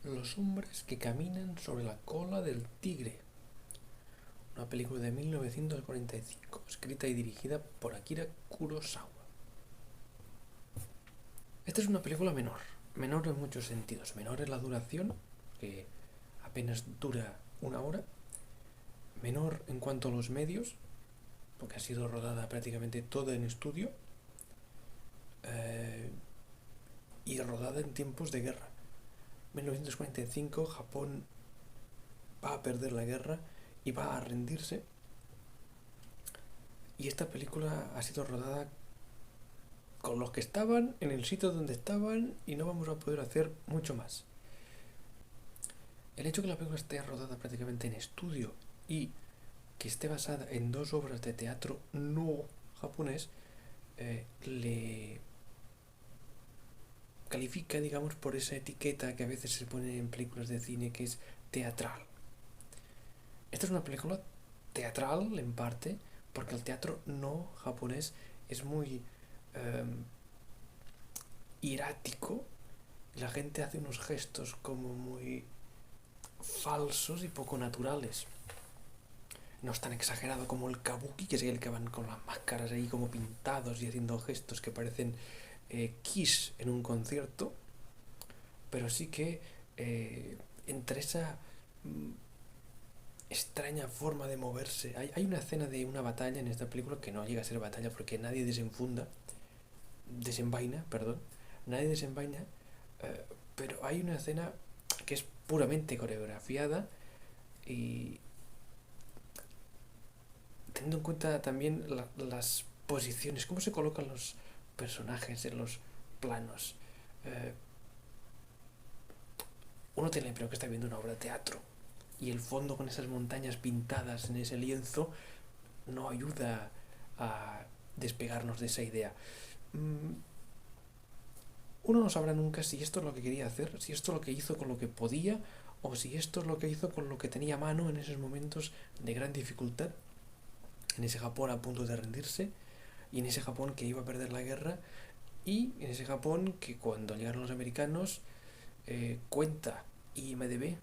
Los hombres que caminan sobre la cola del tigre, una película de 1945, escrita y dirigida por Akira Kurosawa. Esta es una película menor en muchos sentidos, menor en la duración, que apenas dura una hora, menor en cuanto a los medios, porque ha sido rodada prácticamente toda en estudio, eh, y rodada en tiempos de guerra. 1945, Japón va a perder la guerra y va a rendirse. Y esta película ha sido rodada con los que estaban, en el sitio donde estaban, y no vamos a poder hacer mucho más. El hecho de que la película esté rodada prácticamente en estudio y que esté basada en dos obras de teatro no japonés, le califica, digamos, por esa etiqueta que a veces se pone en películas de cine, que es teatral. Esta es una película teatral, en parte, porque el teatro no japonés es muy eh, hierático. La gente hace unos gestos como muy falsos y poco naturales. No es tan exagerado como el kabuki, que es el que van con las máscaras ahí como pintados y haciendo gestos que parecen kiss en un concierto, pero sí que entre esa extraña forma de moverse. Hay una escena de una batalla en esta película que no llega a ser batalla porque nadie desenvaina, perdón, nadie desenvaina, eh, pero hay una escena que es puramente coreografiada y teniendo en cuenta también las posiciones, cómo se colocan los personajes en los planos. Eh, Uno tiene la impresión que está viendo una obra de teatro y el fondo con esas montañas pintadas en ese lienzo no ayuda a despegarnos de esa idea. Uno no sabrá nunca si esto es lo que quería hacer, si esto es lo que hizo con lo que podía o si esto es lo que hizo con lo que tenía a mano en esos momentos de gran dificultad, en ese Japón a punto de rendirse y en ese Japón que iba a perder la guerra y en ese Japón que cuando llegaron los americanos cuenta IMDB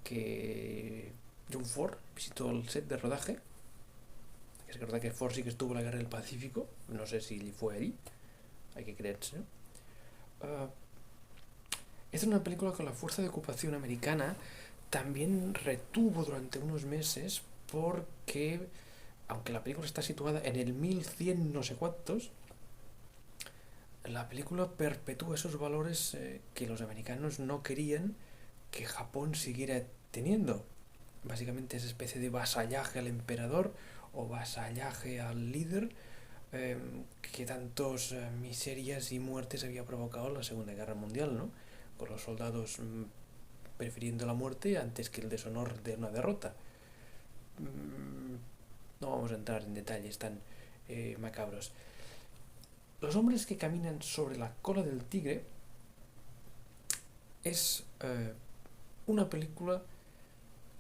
que John Ford visitó el set de rodaje. Es verdad que Ford sí que estuvo en la guerra del Pacífico, no sé si fue ahí, hay que creerse. Uh, Esta es una película que la fuerza de ocupación americana también retuvo durante unos meses porque, aunque la película está situada en el 1100 no sé cuántos, la película perpetúa esos valores que los americanos no querían que Japón siguiera teniendo. Básicamente esa especie de vasallaje al emperador o vasallaje al líder eh, que tantos miserias y muertes había provocado la Segunda Guerra Mundial, ¿no? Con los soldados prefiriendo la muerte antes que el deshonor de una derrota. No vamos a entrar en detalles tan macabros. Los hombres que caminan sobre la cola del tigre es una película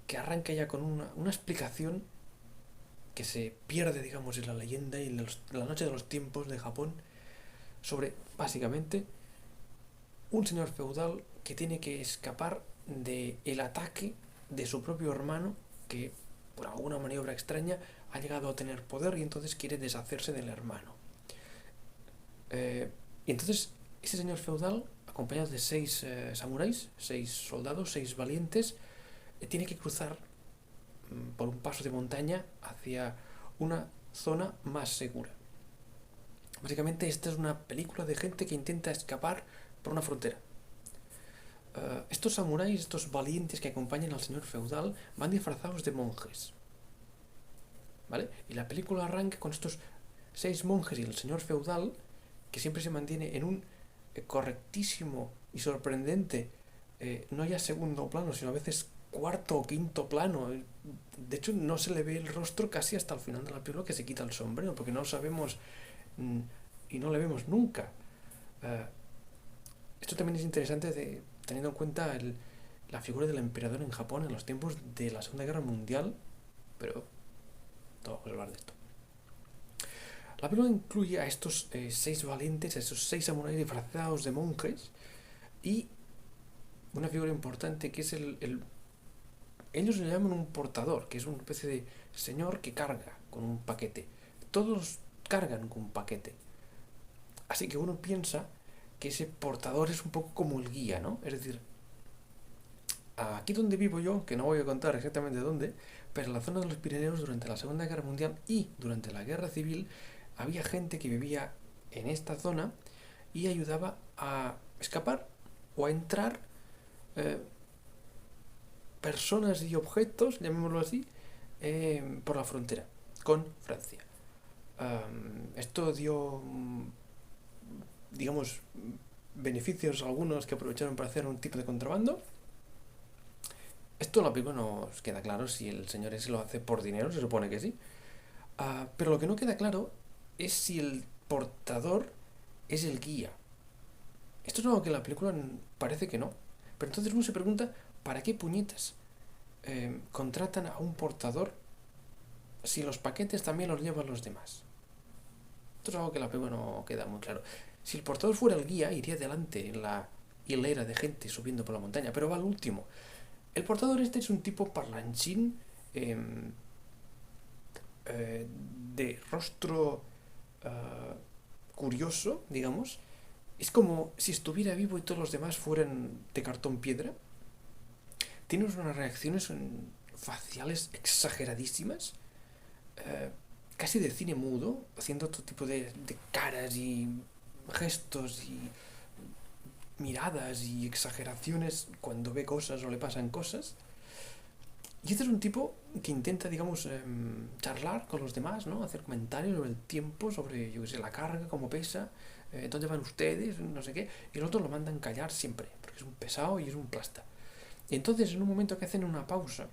que arranca ya con una explicación que se pierde, digamos, en la leyenda y en la noche de los tiempos de Japón sobre, básicamente, un señor feudal que tiene que escapar del ataque de su propio hermano que, por alguna maniobra extraña, ha llegado a tener poder y entonces quiere deshacerse del hermano. Y entonces, ese señor feudal, acompañado de seis samuráis, seis soldados, seis valientes, tiene que cruzar por un paso de montaña hacia una zona más segura. Básicamente esta es una película de gente que intenta escapar por una frontera. Estos samuráis, estos valientes que acompañan al señor feudal, van disfrazados de monjes. ¿Vale? Y la película arranca con estos seis monjes y el señor feudal, que siempre se mantiene en un correctísimo y sorprendente, no ya segundo plano, sino a veces cuarto o quinto plano. De hecho, no se le ve el rostro casi hasta el final de la película que se quita el sombrero, porque no sabemos y no le vemos nunca. Uh, Esto también es interesante teniendo en cuenta la figura del emperador en Japón en los tiempos de la Segunda Guerra Mundial, pero no vamos a hablar de esto. La película incluye a estos seis valientes, a estos seis samuráis disfrazados de monjes y una figura importante que es ellos le llaman un portador, que es una especie de señor que carga con un paquete. Todos cargan con un paquete. Así que uno piensa que ese portador es un poco como el guía, ¿no? Es decir, aquí donde vivo yo, que no voy a contar exactamente dónde, pero en la zona de los Pirineos durante la Segunda Guerra Mundial y durante la Guerra Civil había gente que vivía en esta zona y ayudaba a escapar o a entrar eh, personas y objetos, llamémoslo así, por la frontera con Francia. Esto dio, digamos, beneficios a algunos que aprovecharon para hacer un tipo de contrabando. Esto en la película no nos queda claro si el señor ese lo hace por dinero, se supone que sí. Pero lo que no queda claro es si el portador es el guía. Esto es algo que en la película parece que no. Pero entonces uno se pregunta, ¿para qué puñetas contratan a un portador si los paquetes también los llevan los demás? Esto es algo que en la película no queda muy claro. Si el portador fuera el guía, iría delante en la hilera de gente subiendo por la montaña, pero va al último. El portador este es un tipo parlanchín de rostro curioso, digamos. Es como si estuviera vivo y todos los demás fueran de cartón piedra. Tiene unas reacciones faciales exageradísimas, casi de cine mudo, haciendo otro tipo de caras y gestos y miradas y exageraciones cuando ve cosas o le pasan cosas. Y este es un tipo que intenta, digamos, charlar con los demás, ¿no? Hacer comentarios sobre el tiempo, sobre, yo qué sé, la carga, cómo pesa, dónde van ustedes, no sé qué. Y los otros lo mandan callar siempre, porque es un pesado y es un plasta. Y entonces, en un momento que hacen una pausa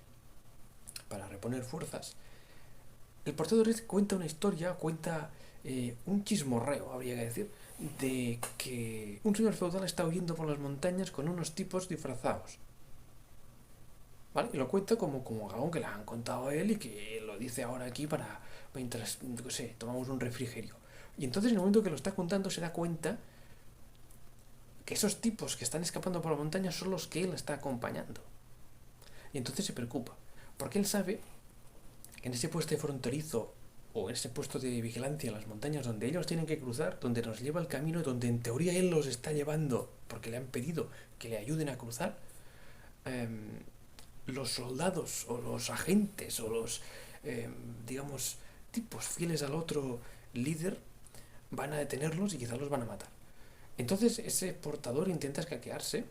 para reponer fuerzas, el portador cuenta una historia, cuenta un chismorreo, habría que decir, de que un señor feudal está huyendo por las montañas con unos tipos disfrazados. ¿Vale? Y lo cuenta como algo que le han contado a él y que lo dice ahora aquí para mientras, no sé, tomamos un refrigerio. Y entonces en el momento que lo está contando se da cuenta que esos tipos que están escapando por la montaña son los que él está acompañando. Y entonces se preocupa, porque él sabe que en ese puesto fronterizo o en ese puesto de vigilancia en las montañas donde ellos tienen que cruzar, donde nos lleva el camino, donde en teoría él los está llevando porque le han pedido que le ayuden a cruzar, los soldados o los agentes o los, digamos, tipos fieles al otro líder van a detenerlos y quizás los van a matar. Entonces ese portador intenta escaquearse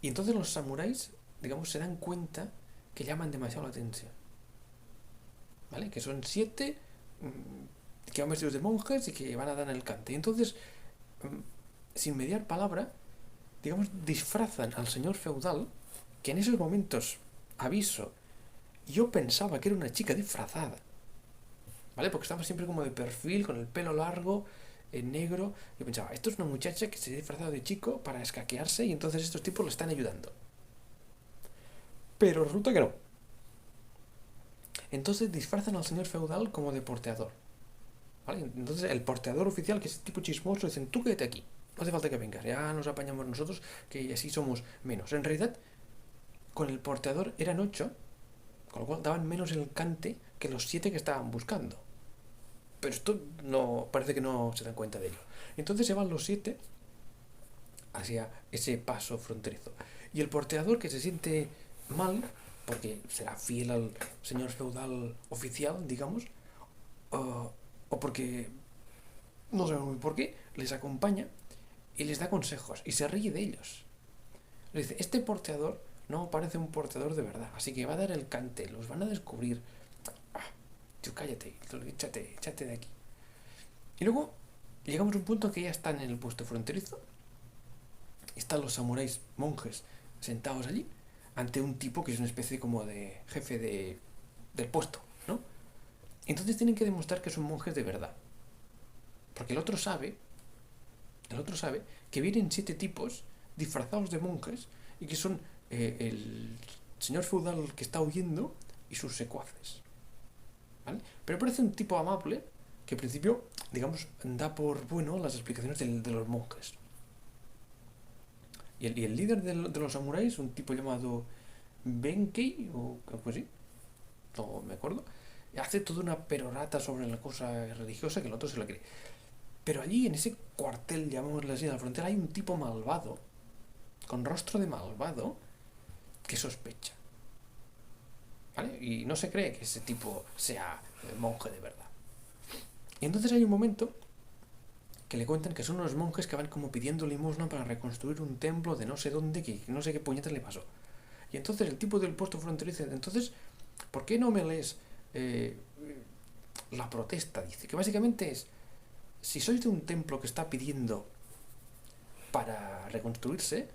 y entonces los samuráis, digamos, se dan cuenta que llaman demasiado la atención. ¿Vale? Que son 7 que van vestidos de monjes y que van a dar el cante. Y entonces, sin mediar palabra, digamos, disfrazan al señor feudal, que en esos momentos, aviso, yo pensaba que era una chica disfrazada, ¿vale? Porque estaba siempre como de perfil, con el pelo largo, en negro. Yo pensaba, esto es una muchacha que se ha disfrazado de chico para escaquearse y entonces estos tipos le están ayudando. Pero resulta que no. Entonces disfrazan al señor feudal como de porteador, ¿vale? Entonces el porteador oficial, que es tipo chismoso, dicen, tú quédate aquí. No hace falta que vengas, ya nos apañamos nosotros, que así somos menos. En realidad, con el porteador eran 8, con lo cual daban menos el cante que los 7 que estaban buscando. Pero esto no parece que no se dan cuenta de ello. Entonces se van los 7 hacia ese paso fronterizo. Y el porteador, que se siente mal, porque será fiel al señor feudal oficial, digamos, o porque no sabemos muy por qué, les acompaña y les da consejos y se ríe de ellos. Le dice, este porteador no parece un porteador de verdad, así que va a dar el cante, los van a descubrir. Tío, cállate, échate de aquí. Y luego llegamos a un punto que ya están en el puesto fronterizo, están los samuráis monjes sentados allí, ante un tipo que es una especie como de jefe del puesto, ¿no? Entonces tienen que demostrar que son monjes de verdad. Porque el otro sabe que vienen 7 tipos disfrazados de monjes y que son el señor feudal que está huyendo y sus secuaces. ¿Vale? Pero parece un tipo amable que al principio, digamos, da por bueno las explicaciones de los monjes. Y el líder de los samuráis, un tipo llamado Benkei, o algo así, no me acuerdo, hace toda una perorata sobre la cosa religiosa que el otro se la cree. Pero allí, en ese cuartel, llamémosle así, en la frontera, hay un tipo malvado, con rostro de malvado, que sospecha. ¿Vale? Y no se cree que ese tipo sea monje de verdad. Y entonces hay un momento que le cuentan que son unos monjes que van como pidiendo limosna para reconstruir un templo de no sé dónde, que no sé qué puñetas le pasó. Y entonces el tipo del puesto fronterizo dice, entonces, ¿por qué no me lees la protesta? Dice, que básicamente es, si sois de un templo que está pidiendo para reconstruirse,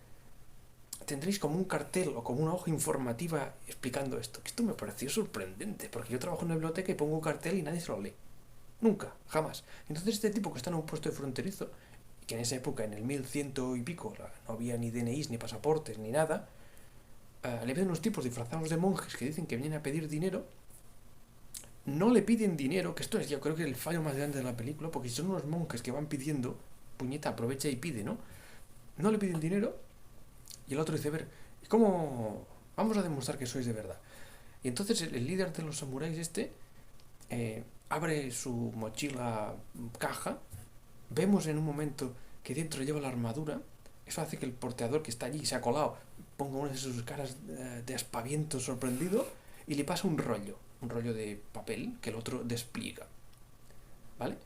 tendréis como un cartel o como una hoja informativa explicando esto. Que esto me pareció sorprendente, porque yo trabajo en una biblioteca y pongo un cartel y nadie se lo lee. Nunca, jamás. Entonces este tipo que está en un puesto de fronterizo, que en esa época, en el 1100 y pico, no había ni DNIs, ni pasaportes, ni nada, le piden unos tipos disfrazados de monjes que dicen que vienen a pedir dinero. No le piden dinero, que esto es yo creo que el fallo más grande de la película, porque si son unos monjes que van pidiendo, puñeta, aprovecha y pide, ¿no? No le piden dinero y el otro dice, a ver, ¿cómo vamos a demostrar que sois de verdad? Y entonces el líder de los samuráis abre su mochila caja, vemos en un momento que dentro lleva la armadura, eso hace que el porteador que está allí, se ha colado, ponga una de sus caras de aspaviento sorprendido y le pasa un rollo de papel que el otro despliega, ¿vale?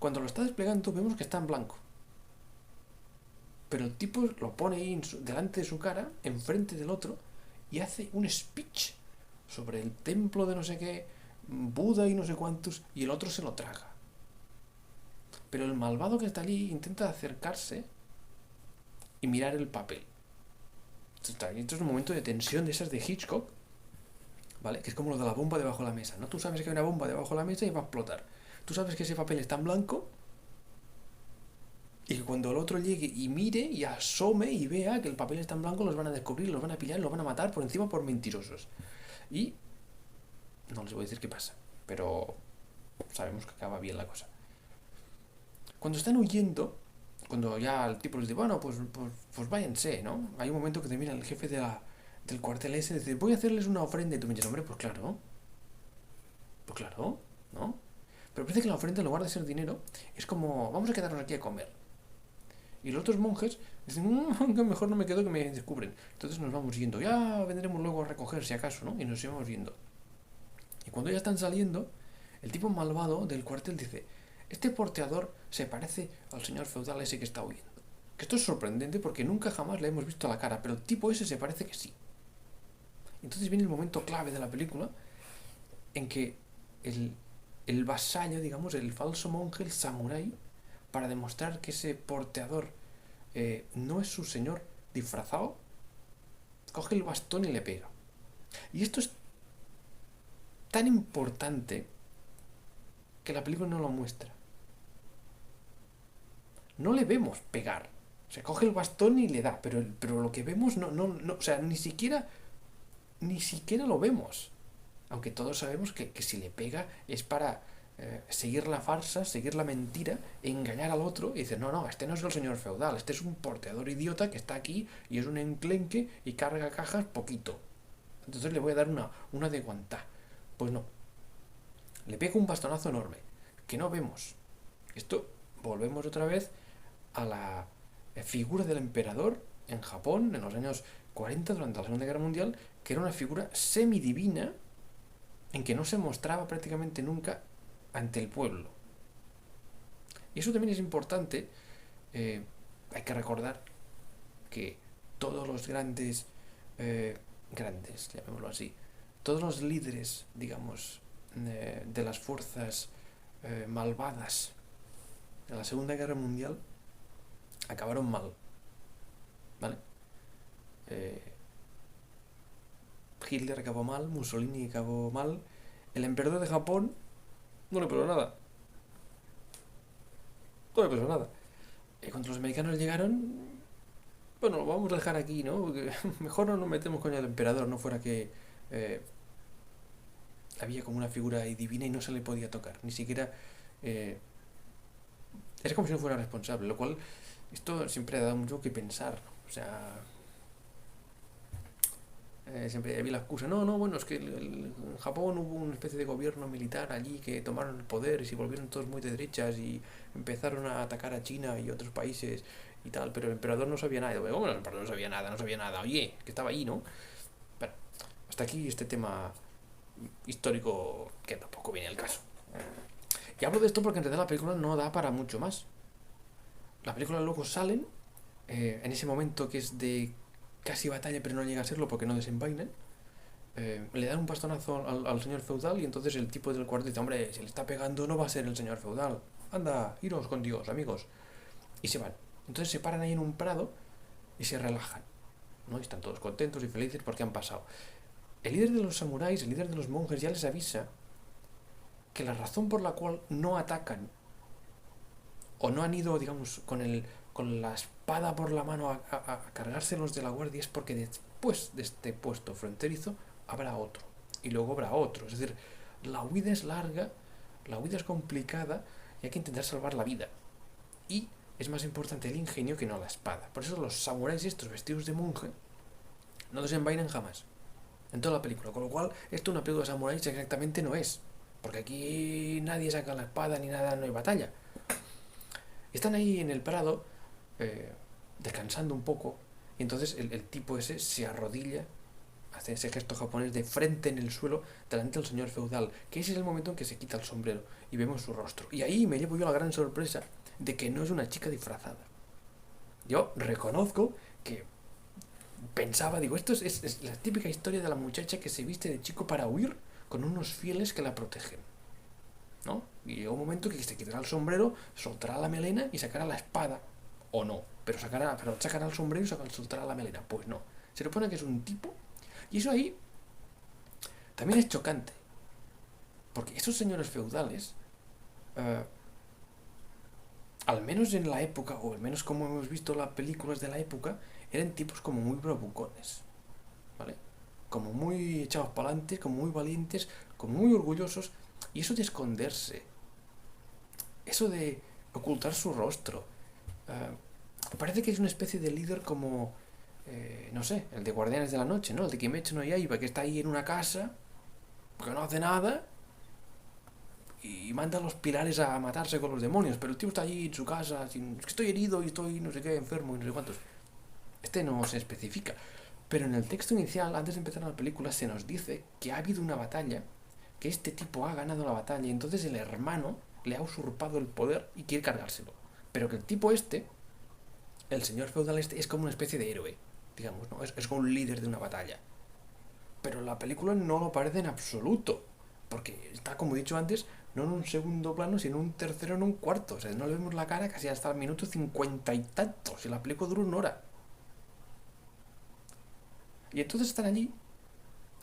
Cuando lo está desplegando vemos que está en blanco, pero el tipo lo pone ahí delante de su cara, enfrente del otro, y hace un speech sobre el templo de no sé qué, Buda y no sé cuántos, y el otro se lo traga. Pero el malvado que está allí intenta acercarse y mirar el papel. Esto es un momento de tensión de esas de Hitchcock, ¿vale? Que es como lo de la bomba debajo de la mesa, ¿no? Tú sabes que hay una bomba debajo de la mesa y va a explotar. Tú sabes que ese papel está en blanco y que cuando el otro llegue y mire y asome y vea que el papel está en blanco, los van a descubrir, los van a pillar, los van a matar por encima por mentirosos. Y no les voy a decir qué pasa, pero sabemos que acaba bien la cosa. Cuando están huyendo, cuando ya el tipo les dice, bueno, pues váyanse, ¿no? Hay un momento que te mira el jefe del cuartel ese y dice, voy a hacerles una ofrenda. Y tú me dices, hombre, pues claro, ¿no? Pero parece que la ofrenda, en lugar de ser dinero, es como, vamos a quedarnos aquí a comer. Y los otros monjes dicen, que mejor no me quedo que me descubren. Entonces nos vamos yendo, ya vendremos luego a recoger si acaso, ¿no? Y nos íbamos yendo. Y cuando ya están saliendo, el tipo malvado del cuartel dice, este porteador se parece al señor feudal ese que está huyendo. Que esto es sorprendente porque nunca jamás le hemos visto la cara, pero el tipo ese se parece que sí. Entonces viene el momento clave de la película en que el vasallo, digamos, el falso monje, el samurái, para demostrar que ese porteador no es su señor disfrazado, coge el bastón y le pega. Y esto es tan importante que la película no lo muestra. No le vemos pegar. Se coge el bastón y le da, pero lo que vemos no, o sea, ni siquiera lo vemos. Aunque todos sabemos que si le pega es para seguir la farsa, seguir la mentira, engañar al otro y decir, no, este no es el señor feudal, este es un porteador idiota que está aquí y es un enclenque y carga cajas poquito. Entonces le voy a dar una de guantá. Pues no. Le pega un bastonazo enorme, que no vemos. Esto, volvemos otra vez a la figura del emperador en Japón en los años 40 durante la Segunda Guerra Mundial, que era una figura semidivina en que no se mostraba prácticamente nunca ante el pueblo. Y eso también es importante. Hay que recordar que todos los grandes, llamémoslo así, todos los líderes, digamos, de las fuerzas malvadas de la Segunda Guerra Mundial acabaron mal, ¿vale? Eh, Hitler acabó mal, Mussolini acabó mal, el emperador de Japón no le pasó nada, no le pasó nada. Cuando los americanos llegaron, bueno, lo vamos a dejar aquí, ¿no? Porque mejor no nos metemos con el emperador, no fuera que eh, había como una figura divina y no se le podía tocar, ni siquiera... es como si no fuera responsable, lo cual esto siempre ha dado mucho que pensar, ¿no? sea, siempre vi la excusa, no, bueno, es que en Japón hubo una especie de gobierno militar allí que tomaron el poder y se volvieron todos muy de derechas y empezaron a atacar a China y otros países y tal, pero el emperador no sabía nada. Y digo, bueno, el emperador no sabía nada, oye, que estaba ahí, ¿no? Pero hasta aquí este tema histórico que tampoco viene al caso. Y hablo de esto porque en realidad la película no da para mucho más. La película luego salen, en ese momento que es de casi batalla, pero no llega a serlo porque no desenvainan. Le dan un bastonazo al señor feudal y entonces el tipo del cuarto dice, hombre, si le está pegando no va a ser el señor feudal. Anda, iros con Dios, amigos. Y se van. Entonces se paran ahí en un prado y se relajan, ¿no? Y están todos contentos y felices porque han pasado. El líder de los samuráis, el líder de los monjes ya les avisa que la razón por la cual no atacan o no han ido, digamos, con la espada por la mano a cargárselos de la guardia es porque después de este puesto fronterizo habrá otro y luego habrá otro. Es decir, la huida es larga, la huida es complicada y hay que intentar salvar la vida. Y es más importante el ingenio que no la espada. Por eso los samuráis estos vestidos de monje no desenvainan jamás en toda la película. Con lo cual, esto una película de samuráis exactamente no es. Porque aquí nadie saca la espada ni nada, no hay batalla. Están ahí en el prado, descansando un poco, y entonces el tipo ese se arrodilla, hace ese gesto japonés de frente en el suelo delante del señor feudal, que ese es el momento en que se quita el sombrero y vemos su rostro. Y ahí me llevo yo la gran sorpresa de que no es una chica disfrazada. Yo reconozco que pensaba, digo, esto es la típica historia de la muchacha que se viste de chico para huir con unos fieles que la protegen, ¿no? Y llega un momento que se quitará el sombrero, soltará la melena y sacará la espada. O no, pero sacará el sombrero y soltará la melena. Pues no. Se supone que es un tipo. Y eso ahí también es chocante. Porque esos señores feudales, eh, al menos en la época, o al menos como hemos visto las películas de la época, eran tipos como muy bravucones, ¿vale? Como muy echados para adelante, como muy valientes, como muy orgullosos. Y eso de esconderse, eso de ocultar su rostro, parece que es una especie de líder como, no sé, el de Guardianes de la Noche, ¿no? El de Kimetsu no Yaiba, que está ahí en una casa, porque no hace nada, y manda a los pilares a matarse con los demonios, pero el tío está allí en su casa, sin, es que estoy herido y estoy no sé qué, enfermo y no sé cuántos. Este no se especifica. Pero en el texto inicial, antes de empezar la película, se nos dice que ha habido una batalla, que este tipo ha ganado la batalla, y entonces el hermano le ha usurpado el poder y quiere cargárselo. Pero que el tipo este, el señor feudal este, es como una especie de héroe, digamos, ¿no? Es como un líder de una batalla. Pero en la película no lo parece en absoluto, porque está, como he dicho antes, no en un segundo plano, sino en un tercero, en un cuarto. O sea, no le vemos la cara casi hasta el minuto 50 y tantos, y la película dura una hora. Y entonces están allí,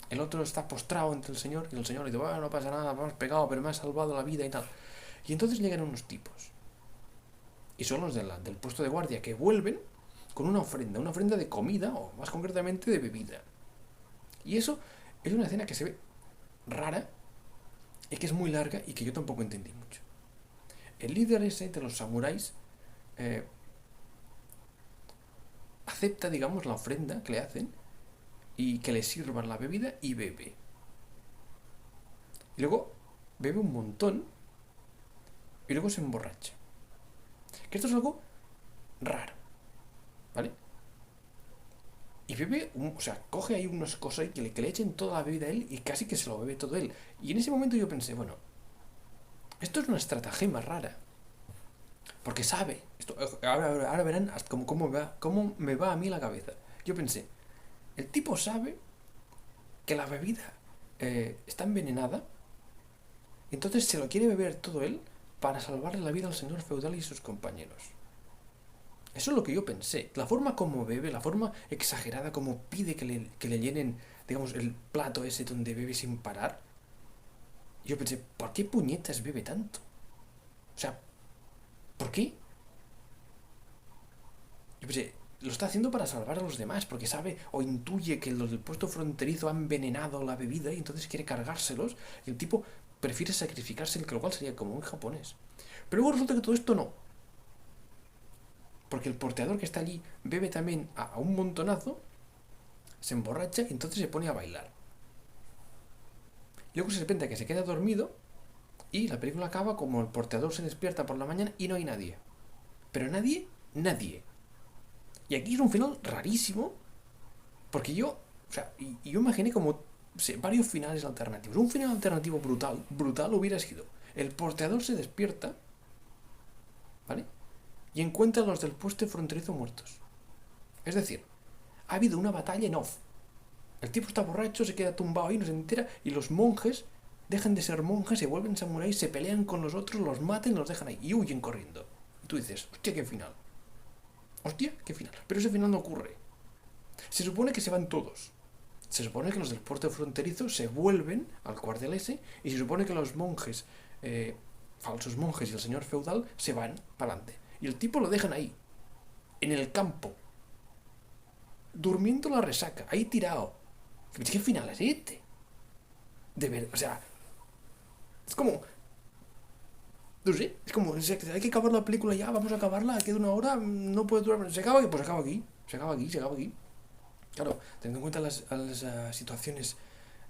el otro está postrado ante el señor, y el señor le dice, bueno, no pasa nada, me has pegado, pero me has salvado la vida y tal. Y entonces llegan unos tipos, y son los del puesto de guardia, que vuelven con una ofrenda de comida, o más concretamente de bebida. Y eso es una escena que se ve rara, y que es muy larga, y que yo tampoco entendí mucho. El líder ese de los samuráis eh, acepta, digamos, la ofrenda que le hacen, y que le sirvan la bebida y bebe. Y luego bebe un montón y luego se emborracha. Que esto es algo raro, ¿vale? Y bebe, o sea, coge ahí unas cosas que le echen toda la bebida a él y casi que se lo bebe todo él. Y en ese momento yo pensé, bueno, esto es una estratagema rara. Porque sabe, esto, ahora verán hasta cómo me va a mí la cabeza. Yo pensé, el tipo sabe que la bebida está envenenada, entonces se lo quiere beber todo él para salvarle la vida al señor feudal y sus compañeros. Eso es lo que yo pensé. La forma como bebe, la forma exagerada como pide que le llenen, digamos, el plato ese donde bebe sin parar. Yo pensé, ¿por qué puñetas bebe tanto? O sea, ¿por qué? Yo pensé, lo está haciendo para salvar a los demás, porque sabe o intuye que los del puesto fronterizo han envenenado la bebida y entonces quiere cargárselos. Y el tipo prefiere sacrificarse, lo cual sería como un japonés. Pero luego resulta que todo esto no. Porque el porteador que está allí bebe también a un montonazo, se emborracha y entonces se pone a bailar. Luego se repente que se queda dormido y la película acaba como el porteador se despierta por la mañana y no hay nadie. Pero nadie. Y aquí es un final rarísimo, porque yo imaginé como varios finales alternativos. Un final alternativo brutal hubiera sido: el porteador se despierta, ¿vale? Y encuentra a los del puesto fronterizo muertos. Es decir, ha habido una batalla en off. El tipo está borracho, se queda tumbado ahí, no se entera, y los monjes dejan de ser monjes, se vuelven samuráis, se pelean con los otros, los matan y los dejan ahí, y huyen corriendo. Y tú dices, hostia, qué final. Hostia, qué final. Pero ese final no ocurre. Se supone que se van todos. Se supone que los del puerto fronterizo se vuelven al cuartel ese, y se supone que los monjes, falsos monjes y el señor feudal se van para adelante. Y el tipo lo dejan ahí, en el campo, durmiendo la resaca, ahí tirado. ¿Qué final es este? De ver, o sea, es como, no sé, es como, hay que acabar la película ya, vamos a acabarla, queda una hora, no puede durar, se acaba aquí, pues se acaba aquí. Claro, teniendo en cuenta las situaciones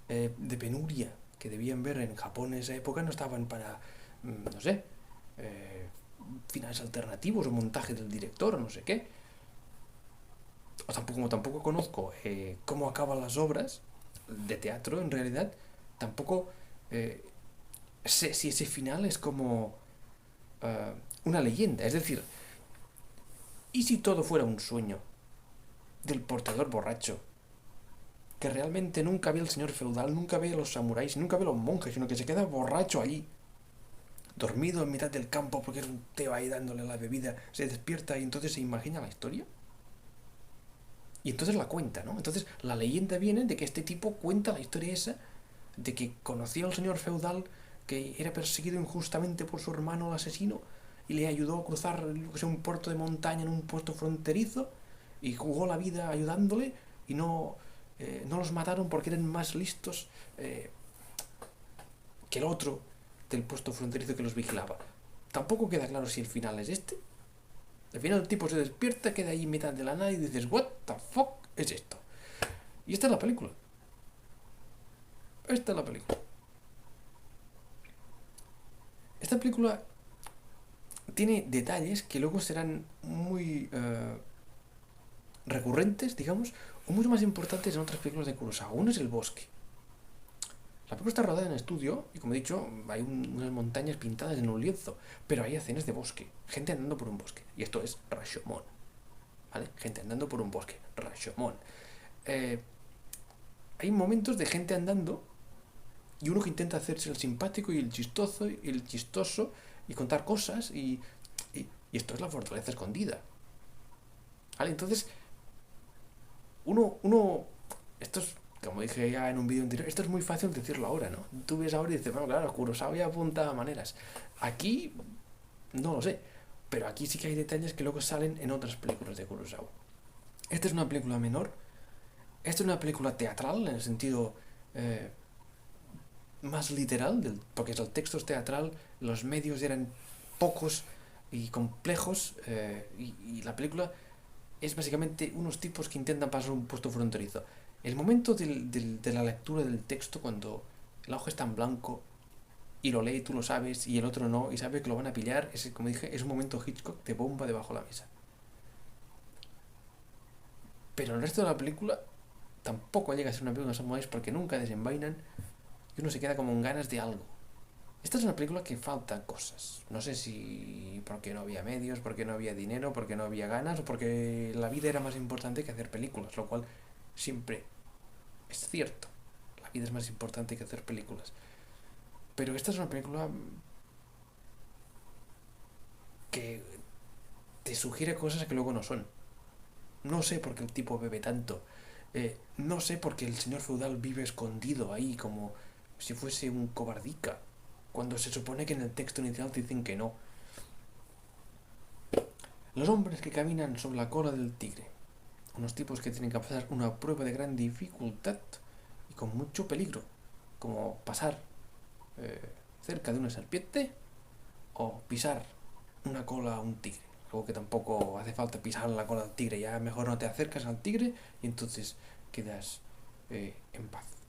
de penuria que debían ver en Japón en esa época, no estaban para, no sé, eh, finales alternativos o montaje del director o no sé qué. O tampoco conozco cómo acaban las obras de teatro en realidad, tampoco eh, sé si ese final es como una leyenda. Es decir, ¿y si todo fuera un sueño del portador borracho, que realmente nunca ve al señor feudal, nunca ve a los samuráis, nunca ve a los monjes, sino que se queda borracho allí, dormido en mitad del campo porque es un tío ahí dándole la bebida, se despierta y entonces se imagina la historia? Y entonces la cuenta, ¿no? Entonces la leyenda viene de que este tipo cuenta la historia esa, de que conoció al señor feudal que era perseguido injustamente por su hermano el asesino y le ayudó a cruzar un puerto de montaña en un puerto fronterizo y jugó la vida ayudándole y no los mataron porque eran más listos que el otro del puesto fronterizo que los vigilaba. Tampoco queda claro si el final es este. Al final el tipo se despierta, queda ahí en mitad de la nada y dices, what the fuck es esto. Y esta es la película. Esta es la película. Esta película tiene detalles que luego serán muy recurrentes, digamos, o mucho más importantes en otras películas de Kurosawa. Uno es el bosque. La película está rodada en estudio y, como he dicho, hay unas montañas pintadas en un lienzo, pero hay escenas de bosque, gente andando por un bosque. Y esto es Rashomon, ¿vale? Gente andando por un bosque, Rashomon. Eh, Hay momentos de gente andando y uno que intenta hacerse el simpático y el chistoso y contar cosas y esto es la fortaleza escondida, ¿vale? Entonces, esto es, como dije ya en un vídeo anterior, esto es muy fácil decirlo ahora, ¿no? Tú ves ahora y dices, bueno, claro, Kurosawa ya apunta a maneras. Aquí, no lo sé, pero aquí sí que hay detalles que luego salen en otras películas de Kurosawa. Esta es una película menor, esta es una película teatral en el sentido más literal, porque el texto es teatral, los medios eran pocos y complejos, y la película es básicamente unos tipos que intentan pasar un puesto fronterizo. El momento de la lectura del texto, cuando el hoja está en blanco y lo lee, tú lo sabes, y el otro no, y sabe que lo van a pillar, como dije, es un momento Hitchcock de bomba debajo de la mesa. Pero el resto de la película tampoco llega a ser una película de samuráis porque nunca desenvainan y uno se queda como en ganas de algo. Esta es una película que faltan cosas. No sé si porque no había medios, porque no había dinero, porque no había ganas o porque la vida era más importante que hacer películas, lo cual siempre es cierto. La vida es más importante que hacer películas. Pero esta es una película que te sugiere cosas que luego no son. No sé por qué el tipo bebe tanto. No sé por qué el señor feudal vive escondido ahí como si fuese un cobardica, cuando se supone que en el texto inicial dicen que no. Los hombres que caminan sobre la cola del tigre. Unos tipos que tienen que pasar una prueba de gran dificultad y con mucho peligro, como pasar cerca de una serpiente o pisar una cola a un tigre. algo que tampoco hace falta pisar la cola al tigre, ya mejor no te acercas al tigre y entonces quedas en paz.